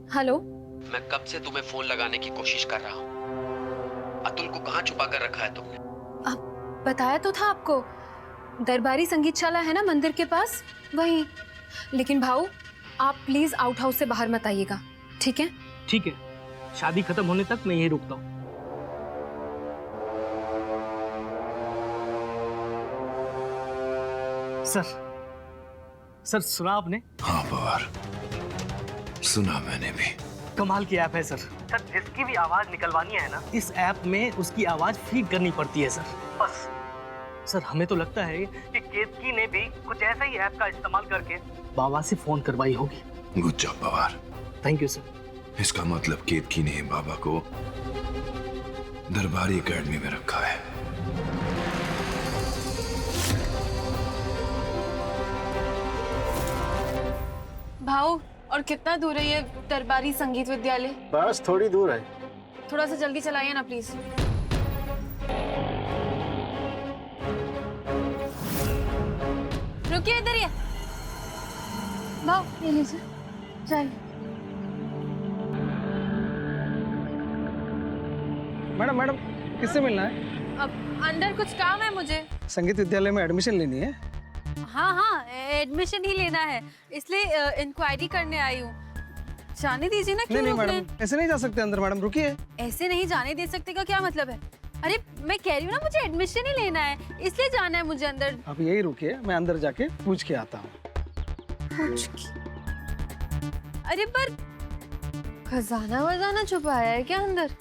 Hello. मैं कब से तुम्हें फोन लगाने की कोशिश कर रहा हूँ। अतुल को कहाँ छुपा कर रखा है तुमने? अब बताया तो था आपको, दरबारी संगीतशाला है ना मंदिर के पास, वहीं। लेकिन भाऊ, आप प्लीज आउट हाउस से बाहर मत आइएगा, ठीक है? ठीक है, शादी खत्म होने तक मैं यहीं रुकता हूँ। सर सुना आपने? हाँ पवार, सुना मैंने भी। कमाल की ऐप है सर। जिसकी भी आवाज निकलवानी है ना, इस ऐप में उसकी आवाज फीड करनी पड़ती है सर। बस सर, हमें तो लगता है कि केतकी ने भी कुछ ऐसा ही ऐप का इस्तेमाल करके बाबा से फोन करवाई होगी। Good job Pawar. Thank you sir. इसका मतलब केतकी ने बाबा को दरबारी एकेडमी में रखा है। भाऊ, और कितना दूर है ये दरबारी संगीत विद्यालय? बस थोड़ी दूर है। थोड़ा सा जल्दी चलाइए ना प्लीज। रुकिए, इधर ही है। भाऊ ये लीजिए, जाइए। मैडम किससे मिलना है? अब अंदर कुछ काम है मुझे। संगीत विद्यालय में एडमिशन लेनी है। हाँ, एडमिशन ही लेना है, इसलिए इंक्वायरी करने आई हूँ। जाने दीजिए ना। क्यों नहीं रोक रहे मैडम, हैं? ऐसे नहीं जा सकते अंदर। मैडम रुकिए। ऐसे नहीं जाने दे सकते का क्या मतलब है? अरे मैं कह रही हूँ ना, मुझे एडमिशन ही लेना है, इसलिए जाना है मुझे अंदर। आप यही रुकिए, मैं अंदर जाके पूछ के आता हूँ। अरे पर खजाना वजाना छुपाया है क्या अंदर?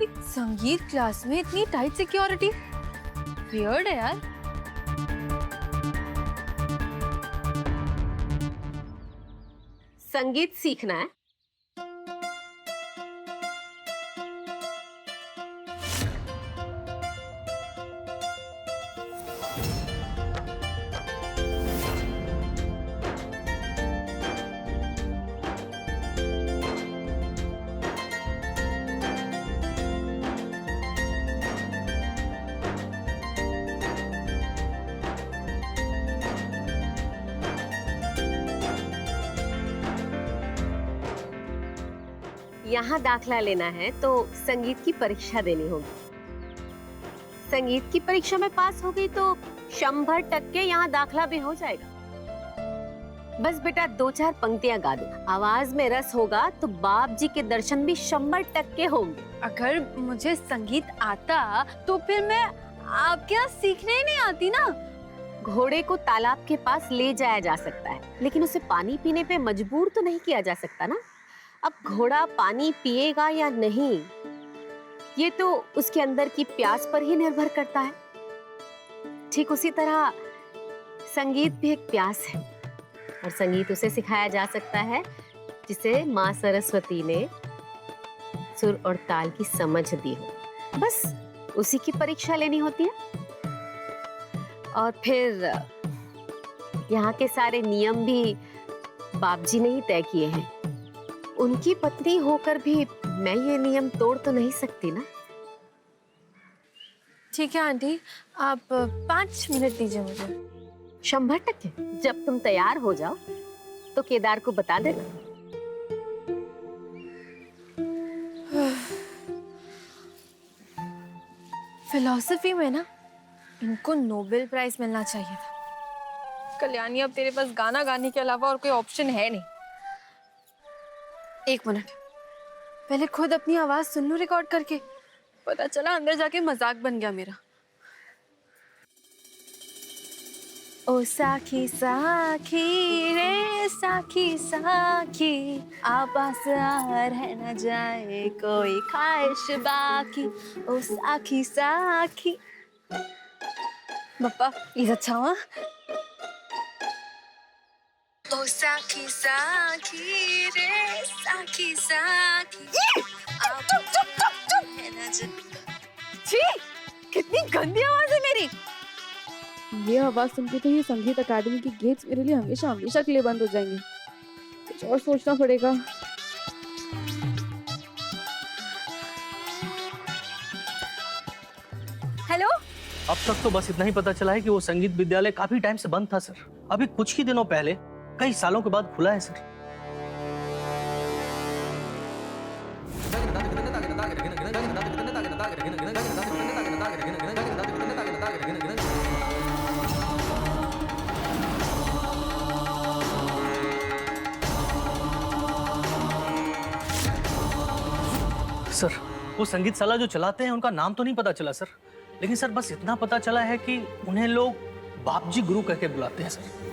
एक संगीत क्लास में इतनी टाइट सिक्योरिटी, वियर्ड है यार। संगीत सीखना है? यहाँ दाखला लेना है तो संगीत की परीक्षा देनी होगी। संगीत की परीक्षा में पास हो गई तो 100% यहाँ दाखला भी हो जाएगा। बस बेटा 2-4 पंक्तियां गा दो। आवाज में रस होगा तो बाप जी के दर्शन भी 100% होंगे। अगर मुझे संगीत आता तो फिर मैं आपके यहाँ सीखने ही नहीं आती ना। घोड़े को तालाब के पास ले जाया जा सकता है, लेकिन उसे पानी पीने पे मजबूर तो नहीं किया जा सकता ना। अब घोड़ा पानी पिएगा या नहीं, ये तो उसके अंदर की प्यास पर ही निर्भर करता है। ठीक उसी तरह संगीत भी एक प्यास है, और संगीत उसे सिखाया जा सकता है जिसे माँ सरस्वती ने सुर और ताल की समझ दी हो। बस उसी की परीक्षा लेनी होती है। और फिर यहाँ के सारे नियम भी बाप जी ने ही तय किए हैं। उनकी पत्नी होकर भी मैं ये नियम तोड़ तो नहीं सकती ना। ठीक है आंटी, आप 5 मिनट दीजिए मुझे। 100%। जब तुम तैयार हो जाओ तो केदार को बता देना। फिलॉसफी में ना इनको नोबेल प्राइज मिलना चाहिए था। कल्याणी, अब तेरे पास गाना गाने के अलावा और कोई ऑप्शन है नहीं। 1 मिनट, पहले खुद अपनी आवाज सुन लूं रिकॉर्ड करके। पता चला अंदर जाके मजाक बन गया मेरा। ओ साखी साखी रे साखी साखी, आवाज रह न जाए कोई ख्वाहिश बाकी। ओ साखी साखी। पप्पा प्लीज अच्छा हुआ। ओ साखी साखी रे साखी साखी। छी, कितनी गंदी आवाज है मेरी। ये आवाज सुन के तो ये संगीत अकेडमी की गेट्स मेरे लिए हमेशा हमेशा के लिए बंद हो जाएंगे। कुछ और सोचना पड़ेगा। हेलो, अब तक तो बस इतना ही पता चला है कि वो संगीत विद्यालय काफी टाइम से बंद था सर। अभी कुछ ही दिनों पहले कई सालों के बाद खुला है सर। सर, वो संगीत शाला जो चलाते हैं उनका नाम तो नहीं पता चला सर, लेकिन सर बस इतना पता चला है कि उन्हें लोग बापजी गुरु कह के बुलाते हैं सर।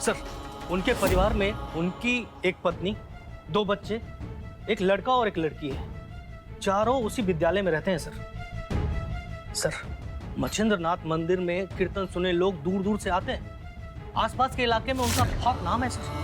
सर, उनके परिवार में उनकी एक पत्नी, 2 बच्चे, एक लड़का और एक लड़की है। चारों उसी विद्यालय में रहते हैं सर। सर, मच्छिंद्र नाथ मंदिर में कीर्तन सुने लोग दूर दूर से आते हैं। आसपास के इलाके में उनका बहुत नाम है सर।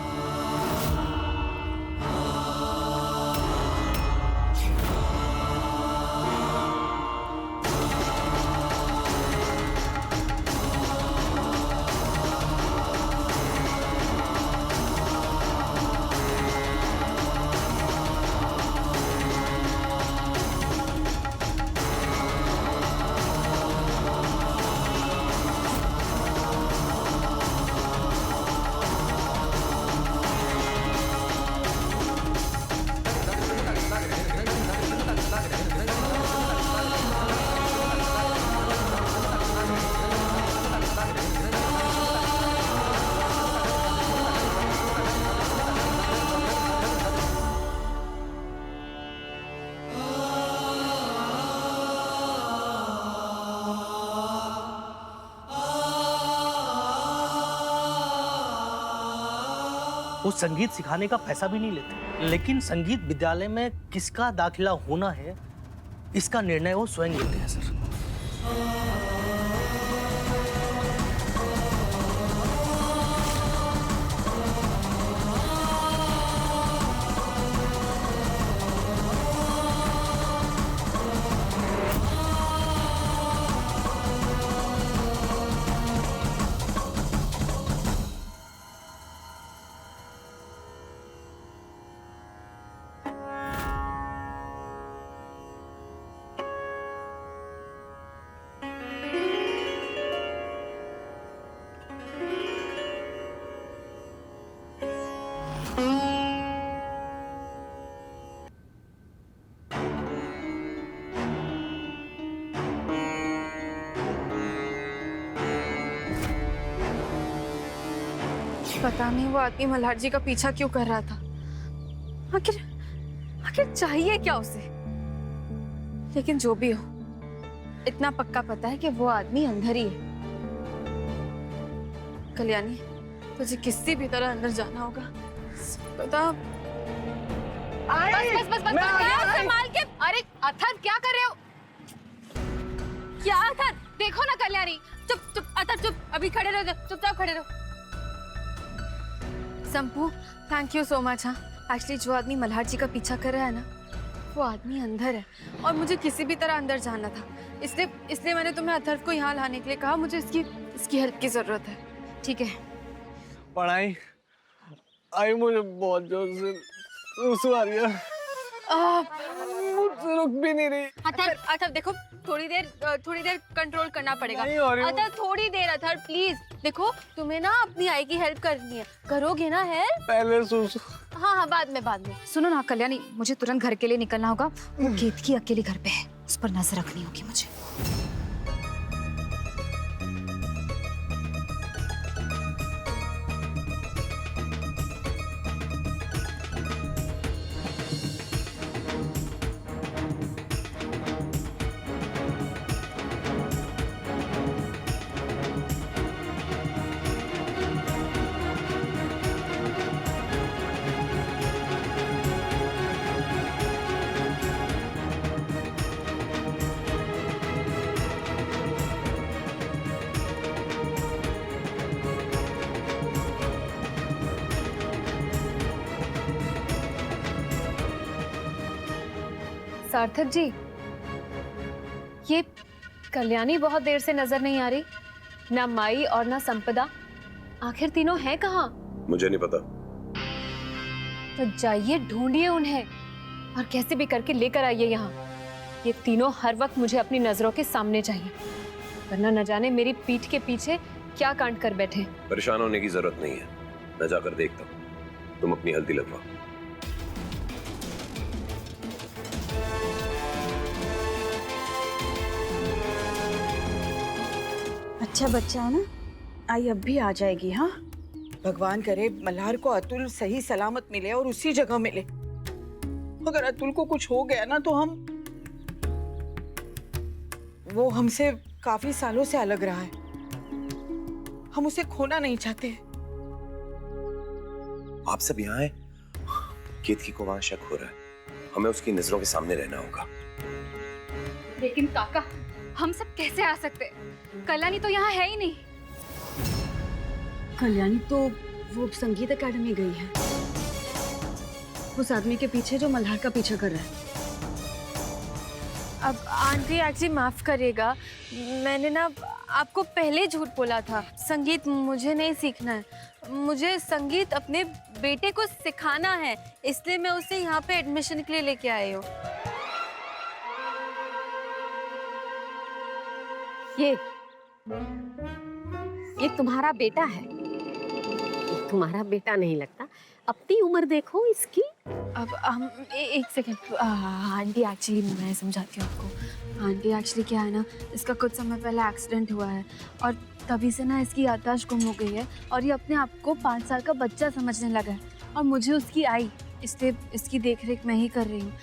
वो संगीत सिखाने का पैसा भी नहीं लेते, लेकिन संगीत विद्यालय में किसका दाखिला होना है इसका निर्णय वो स्वयं लेते हैं सर। पता नहीं वो आदमी मल्हार जी का पीछा क्यों कर रहा था। आखिर आखिर चाहिए क्या उसे। लेकिन जो भी हो, इतना पक्का पता है कि वो आदमी अंदर ही है। कल्याणी, तुझे किसी भी तरह अंदर जाना होगा। पता बस संभाल के। अरे अथर्व, क्या कर रहे हो? क्या अथर्व? देखो ना कल्याणी। चुप चुप अथर्व, चुप। अभी खड़े रहो, चुपचाप खड़े रहो। संपू, थैंक यू सो मच। हाँ, एक्चुअली जो आदमी मल्हार जी का पीछा कर रहा है ना, वो आदमी अंदर है और मुझे किसी भी तरह अंदर जाना था। इसलिए मैंने तुम्हें अथर्व को यहाँ लाने के लिए कहा। मुझे इसकी हेल्प की जरूरत है। ठीक है? पढ़ाई आई, मुझे बहुत जोर से सुसु आ रही है, मुझसे रुक भी नहीं रही। अथर्व देखो, थोड़ी देर कंट्रोल करना पड़ेगा। अथर्व थोड़ी देर। अथर्व प्लीज देखो, तुम्हें ना अपनी आई की हेल्प करनी है। करोगे ना हेल्प? पहले सुसु। हाँ, बाद में। सुनो ना कल्याणी, मुझे तुरंत घर के लिए निकलना होगा। वो केतकी अकेले घर पे है, उस पर नजर रखनी होगी मुझे। सार्थक जी, ये कल्याणी बहुत देर से नजर नहीं आ रही। ना माई और ना संपदा, आखिर तीनों हैं कहाँ? मुझे नहीं पता। तो जाइए ढूंढिए उन्हें और कैसे भी करके लेकर आइए यहाँ। ये तीनों हर वक्त मुझे अपनी नजरों के सामने चाहिए, वरना न जाने मेरी पीठ के पीछे क्या कांड कर बैठे। परेशान होने की जरूरत नहीं है, मैं जाकर देखता हूँ। तुम अपनी हल्दी लगवाओ। अच्छा बच्चा है ना, आई अब भी आ जाएगी। हाँ, भगवान करे मल्हार को अतुल सही सलामत मिले और उसी जगह मिले। अगर अतुल को कुछ हो गया ना तो वो हमसे काफी सालों से अलग रहा है। हम उसे खोना नहीं चाहते। आप सब यहाँ हैं? केतकी को वहां शक हो रहा है, हमें उसकी नजरों के सामने रहना होगा। लेकिन काका, हम सब कैसे आ सकते? कल्याणी तो यहाँ है ही नहीं। कल्याणी तो वो संगीत एकेडमी गई है, उस आदमी के पीछे जो मल्हार का पीछा कर रहा है। अब आंटी एक्चुअली माफ करिएगा, मैंने ना आपको पहले झूठ बोला था। संगीत मुझे नहीं सीखना है, मुझे संगीत अपने बेटे को सिखाना है, इसलिए मैं उसे यहाँ पे एडमिशन के लिए लेके आई हूँ। ये तुम्हारा बेटा है? तुम्हारा बेटा नहीं लगता। अपनी उम्र देखो इसकी। अब हम एक सेकेंड आंटी, एक्चुअली मैं समझाती हूँ आपको। आंटी एक्चुअली क्या है ना, इसका कुछ समय पहले एक्सीडेंट हुआ है और तभी से ना इसकी याददाश्त गुम हो गई है और ये अपने आप को 5 साल का बच्चा समझने लगा है और मुझे उसकी आई, इसलिए इसकी देखरेख मैं ही कर रही हूँ।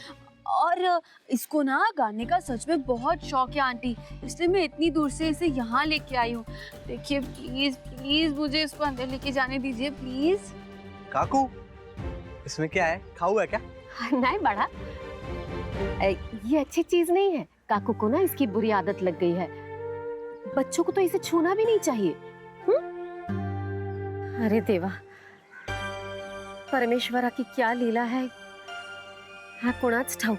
और इसको ना गाने का सच में बहुत शौक है आंटी, इसलिए मैं इतनी दूर से इसे यहाँ लेके आई हूँ। देखिए प्लीज प्लीज मुझे इसको अंदर लेके जाने दीजिए प्लीज। काकू, इसमें क्या है? खाऊ है क्या? नहीं बड़ा, ये अच्छी चीज नहीं है। काकू को ना इसकी बुरी आदत लग गई है। बच्चों को तो इसे छूना भी नहीं चाहिए। अरे देवा, परमेश्वरा की क्या लीला है, हाँ कोणाच ठाउक।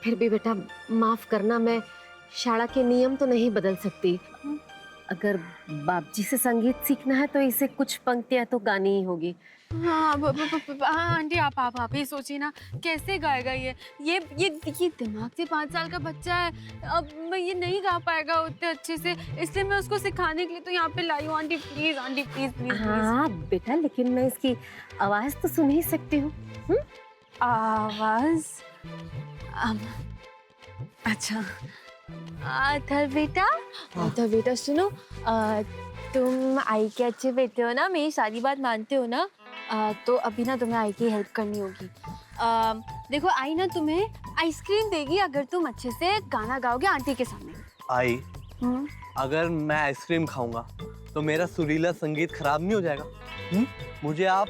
फिर भी बेटा माफ करना, मैं शाला के नियम तो नहीं बदल सकती। अगर बाप जी से संगीत सीखना है तो इसे कुछ पंक्तियां तो गानी ही होगी। हाँ आंटी, आप ही सोचिए ना, कैसे गाएगा ये दिमाग से 5 साल का बच्चा है। अब मैं ये नहीं गा पाएगा उतने अच्छे से, इसलिए मैं उसको सिखाने के लिए तो यहाँ पे लाई हूँ। Aunty please, aunty please please. हाँ बेटा, लेकिन मैं इसकी आवाज तो सुन ही सकती हूँ। आवाज? अच्छा अथर बेटा सुनो, तुम आई के अच्छे बेटे हो ना, मेरी सारी बात मानते हो ना, तो अभी ना तुम्हें आई की हेल्प करनी होगी। देखो आई ना तुम्हें आइसक्रीम देगी अगर तुम अच्छे से गाना गाओगे आंटी के सामने। आई, अगर मैं आइसक्रीम खाऊंगा तो मेरा सुरीला संगीत खराब नहीं हो जाएगा? मुझे आप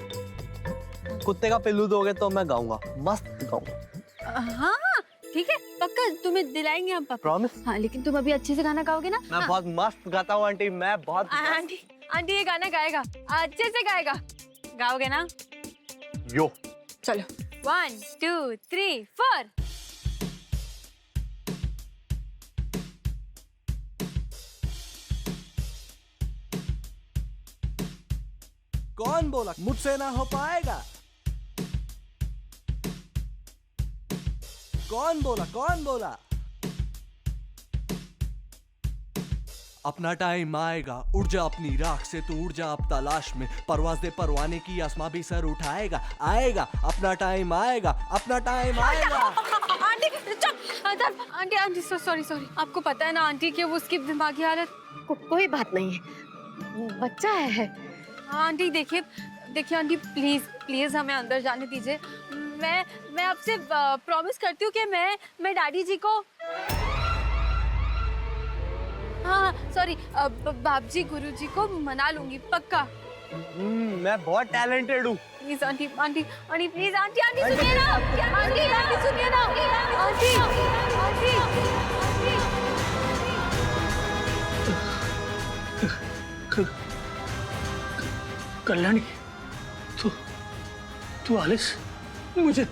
कुत्ते का पिल्लू दोगे तो मैं गाऊंगा, मस्त गाऊंगा। हाँ ठीक है, पक्का तुम्हें दिलाएंगे हम, पक्का प्रॉमिस। हाँ, लेकिन तुम अभी अच्छे से गाना गाओगे ना? मैं बहुत मस्त गाता हूँ आंटी, मैं बहुत। आंटी ये गाना गाएगा, अच्छे से गाएगा, गाओगे ना? यो चलो 1 2 3 4। कौन बोला मुझसे ना हो पाएगा? कौन बोला? अपना टाइम आएगा, उड़ जा अपनी राख से तू, उड़ जा अब तलाश में परवाज़ दे परवाने की, आसमां भी सर उठाएगा। आएगा अपना टाइम आएगा। आंटी चुप। आंटी सॉरी, आपको पता है ना आंटी की उसकी दिमागी हालत। कोई बात नहीं है, बच्चा है। हाँ आंटी, देखिए आंटी प्लीज हमें अंदर जाने दीजिए। मैं आपसे प्रॉमिस करती हूँ कि मैं डैडी जी को, हाँ सॉरी, बाप जी गुरु जी को मना लूंगी, पक्का। मैं बहुत टैलेंटेड हूँ। प्लीज आंटी प्लीज, आंटी सुनिए ना, आंटी सुनिए ना, आंटी। कल्याणी, तू आलिस, मुझे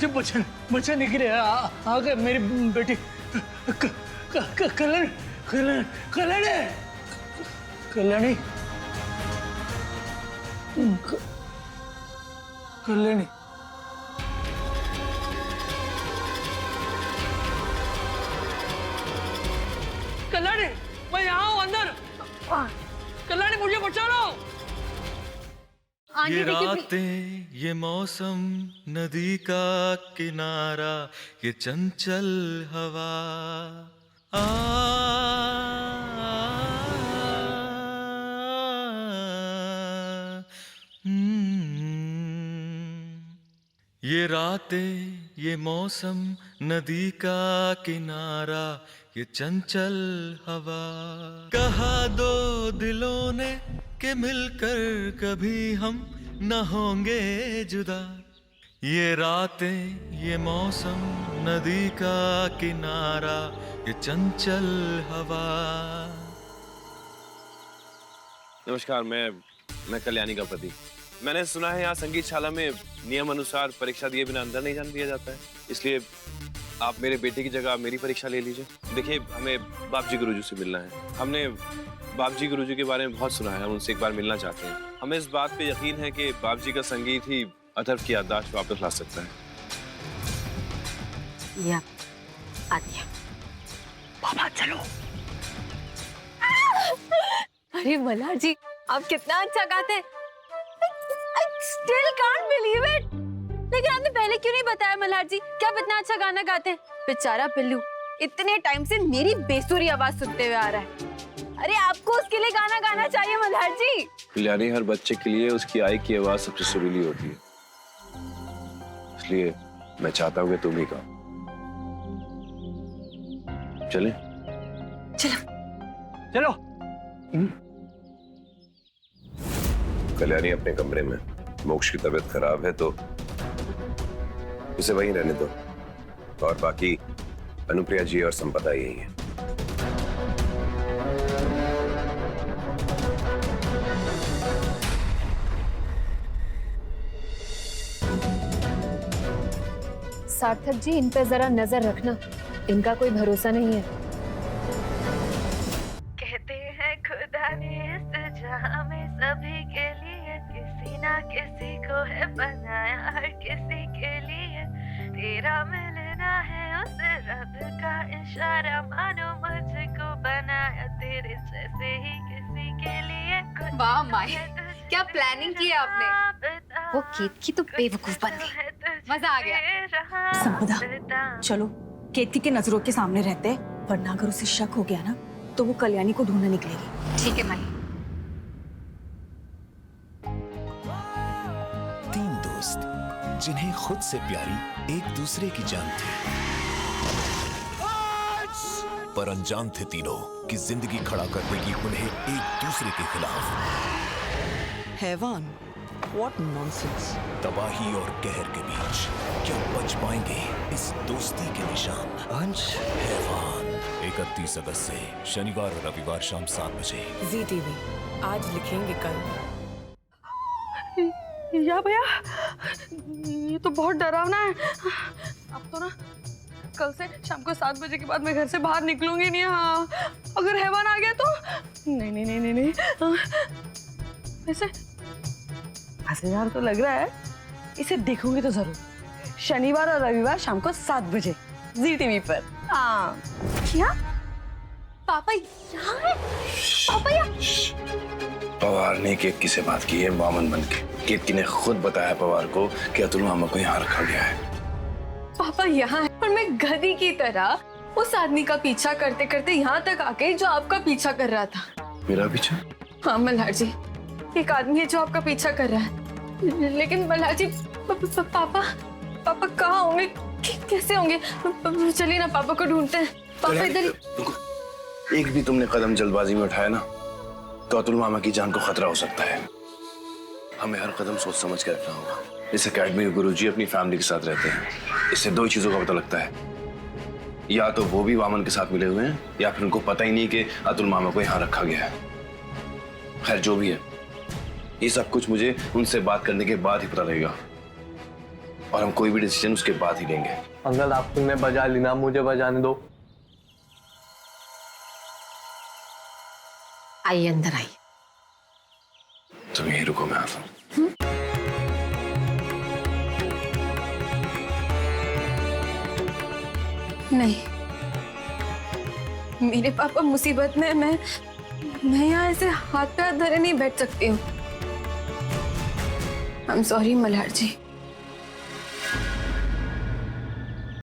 बचाने के लिए आ गए मेरी बेटी। कल्याणी, कल्याणी, मैं यहाँ हूँ अंदर। कल्याणी मुझे बचा लो। आंटी ये देखिए रातें, ये मौसम, नदी का किनारा, ये चंचल हवा। ये रातें, ये मौसम, नदी का किनारा, ये चंचल हवा। कहा दो दिलों ने कि मिलकर कभी हम न होंगे जुदा। ये रातें, ये मौसम, नदी का किनारा, ये चंचल हवा। नमस्कार, मैं कल्याणी का पति। मैंने सुना है यहाँ संगीत शाला में नियम अनुसार परीक्षा दिए बिना अंदर नहीं जाने दिया जाता है, इसलिए आप मेरे बेटे की जगह मेरी परीक्षा ले लीजिए। देखिए, हमें बाबजी गुरुजी से मिलना है। हमने बाबजी गुरुजी के बारे में बहुत सुना है, हम उनसे एक बार मिलना चाहते हैं। हमें इस बात पे यकीन है कि बाबजी का संगीत ही अथर्व की याददाश्त वापस ला सकता है। या आती है। पापा चलो। अरे मल्हार जी, आप कितना अच्छा गाते हैं। I still can't believe it. लेकिन आपने पहले क्यों नहीं बताया मल्हार जी कि आप इतना अच्छा गाना गाते हैं? बेचारा पिल्लू इतने टाइम से मेरी बेसुरी आवाज सुनते हुए आ रहा है। अरे आपको उसके लिए गाना गाना चाहिए मल्हार जी। कल्याणी, हर बच्चे के लिए उसकी आई की आवाज सबसे सुरीली होती है, इसलिए मैं चाहता हूँ कि तुम ही गाओ। चले? चलो। कल्याणी अपने कमरे में, मोक्ष की तबीयत खराब है तो उसे वहीं रहने दो, और बाकी अनुप्रिया जी और संपदा यही है। सार्थक जी, इन पे जरा नजर रखना, इनका कोई भरोसा नहीं है। कहते हैं खुदा ने इस जहां में सभी के लिए किसी ना किसी को है बनाया, हर किसी के लिए तेरा मिलना है उस रब का इशारा, मानो मुझको बनाया तेरे जैसे ही किसी के लिए। वाह माई, क्या प्लानिंग की है आपने। वो केतकी तो बेवकूफ बन गई, मजा आ गया। संपदा, चलो केतकी के नजरों के सामने रहते हैं, वरना अगर उसे शक हो गया ना तो वो कल्याणी को ढूंढने निकलेगी। ठीक है माई। तीन दोस्त जिन्हें खुद से प्यारी एक दूसरे की जान थी, पर अनजान थे तीनों कि जिंदगी खड़ा कर देगी उन्हें एक दूसरे के खिलाफ। हैवान, व्हाट नॉनसेंस। तबाही और कहर के बीच क्या बच पाएंगे इस दोस्ती के निशान? अंश हैवान 31 अगस्त से शनिवार और रविवार शाम 7 बजे। जी टीवी आज लिखेंगे कल। या भैया, ये तो बहुत डरावना है। अब तो ना कल से शाम को 7 बजे के बाद मैं घर से बाहर निकलूंगी नहीं। हाँ, अगर हैवान आ गया तो नहीं नहीं नहीं नहीं, नहीं। वैसे मजेदार तो लग रहा है, इसे देखूंगी तो जरूर। शनिवार और रविवार शाम को 7 बजे जी टीवी पर। हाँ। क्या पापा यहाँ है? पापा यहाँ? पवार ने केतकी से बात की है वामन बन के। केतकी ने खुद बताया पवार को कि अतुल मामा को यहाँ रखा गया है। पापा यहाँ है और मैं गधी की तरह उस आदमी का पीछा करते करते यहाँ तक आ गई जो आपका पीछा कर रहा था। मेरा पीछा? हाँ मल्हार जी, एक आदमी है जो आपका पीछा कर रहा है, लेकिन मल्हार जी पापा कहाँ होंगे, कैसे होंगे? चलिए ना पापा को ढूंढते हैं। पापा इधर। एक भी तुमने कदम जल्दबाजी में उठाया ना तो अतुल मामा की जान को खतरा हो सकता है। हमें हर कदम सोच समझ के रखना होगा। इस अकेडमी के गुरुजी अपनी फैमिली के साथ रहते हैं, इससे 2 चीजों का पता लगता है, या तो वो भी वामन के साथ मिले हुए हैं या फिर उनको पता ही नहीं कि अतुल मामा को यहाँ रखा गया है। खैर जो भी है, ये सब कुछ मुझे उनसे बात करने के बाद ही पता लगेगा, और हम कोई भी डिसीजन उसके बाद ही लेंगे। अंकल आपने बजा ली ना, मुझे बजाने दो। आइए अंदर आइए। तुम यहीं रुको, मैं आता हूँ। नहीं, मेरे पापा मुसीबत में, मैं यहाँ ऐसे हाथ पे हाथ धरे नहीं बैठ सकती हूँ। I am sorry Malhar ji.